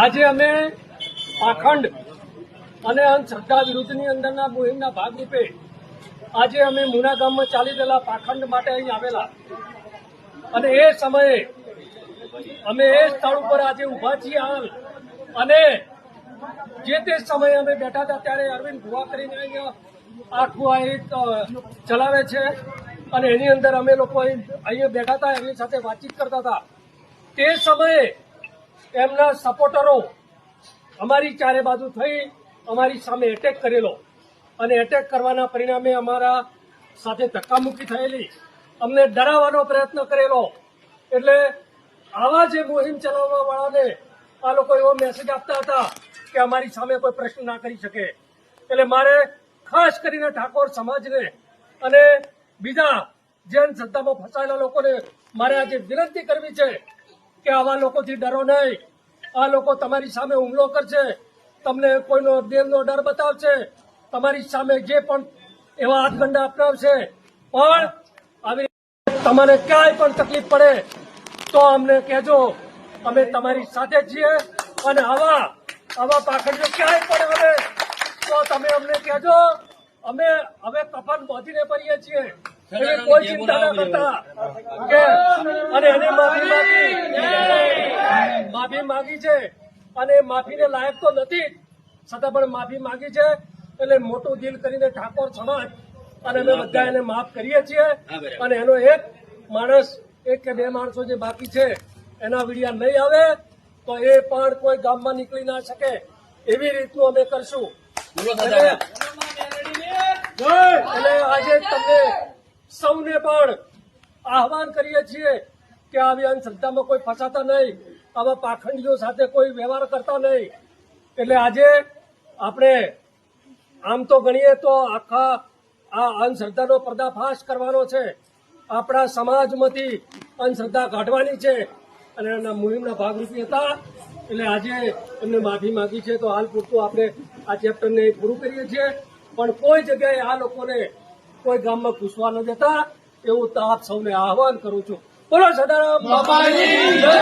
આજે અમે પાખંડ અને અંધશ્રદ્ધા વિરુદ્ધની અંદરના મુહિમના ભાગરૂપે આજે અમે મુના ગામમાં ચાલી રહેલા પાખંડ માટે અહીં આવેલા અને એ સમયે અમે એ સ્થળ ઉપર આજે ઉભા છીએ હાલ અને જે તે સમયે અમે બેઠા હતા ત્યારે અરવિંદ ભુવા કરીને અહીંયા આખું આ એક ચલાવે છે અને એની અંદર અમે લોકો અહીંયા બેઠા હતા એમની સાથે વાતચીત કરતા હતા તે સમયે એમના સપોર્ટરો અમારી ચારે બાજુ થઈ અમારી સામે એટેક કરેલો અને એટેક કરવાના પરિણામે અમારા સાથે ધક્કામુક્કી થયેલી અમને ડરાવવાનો પ્રયત્ન કરેલો એટલે આવા જે મુહિમ ચલાવવા વાળાને આ લોકો એવો મેસેજ આપતા હતા કે અમારી સામે કોઈ પ્રશ્ન ના કરી શકે એટલે મારે ખાસ કરીને ઠાકોર સમાજને અને બીજા જે અંધશ્રદ્ધામાં ફસાયેલા લોકોને મારે આજે વિનંતી કરવી છે કે આવા લોકોથી ડરો નહીં. આ લોકો તમારી સામે હુમલો કરશે, તમને કોઈનો દેવનો ડર બતાવશે, તમારી સામે જે પણ એવા હાથગંડા અપનાવશે, પણ આવી તમારે ક્યાંય પણ તકલીફ પડે તો અમને કહેજો, અમે તમારી સાથે છીએ અને આવા પાખંડીઓ ક્યાંય પણ આવે તો તમે અમને કહેજો. અમે હવે કફન બાંધીને ફરીએ છીએ, કોઈ ચિંતા ના કરતા કે અને એને માફી માંગી છે અને માફીને લાયક તો નથી છતાં પણ માફી માંગી છે એટલે મોટું દિલ કરીને ઠાકોર સમાજ અને અમે બધા એને માફ કરીએ છીએ અને એનો એક કે બે માણસો જે બાકી છે એના વિડિયા નહીં આવે તો એ પણ કોઈ ગામમાં નીકળી ના શકે એવી રીતનું અમે કરશું. એટલે આજે તમને સૌને પણ આહવાન કરીએ છીએ કે આવી અંધશ્રદ્ધામાં કોઈ ફસાતા નહીં, આવા પાખંડીઓ સાથે કોઈ વ્યવહાર કરતા નહીં. એટલે આજે આપણે આમ તો ગણીએ તો આખા આ અંધશ્રદ્ધાનો પર્દાફાશ કરવાનો છે, આપણા સમાજમાંથી અંધશ્રદ્ધા કાઢવાની છે અને એના મુહિમના ભાગરૂપી હતા એટલે આજે એમને માફી માંગી છે. તો હાલ પૂરતું આપણે આ ચેપ્ટરને પૂરું કરીએ છીએ પણ કોઈ જગ્યાએ આ લોકોને કોઈ ગામમાં ઘૂસવા ન દેતા એવું તો આપ સૌને આહવાન કરું છું. બોલો સદારામ બાપાની જય.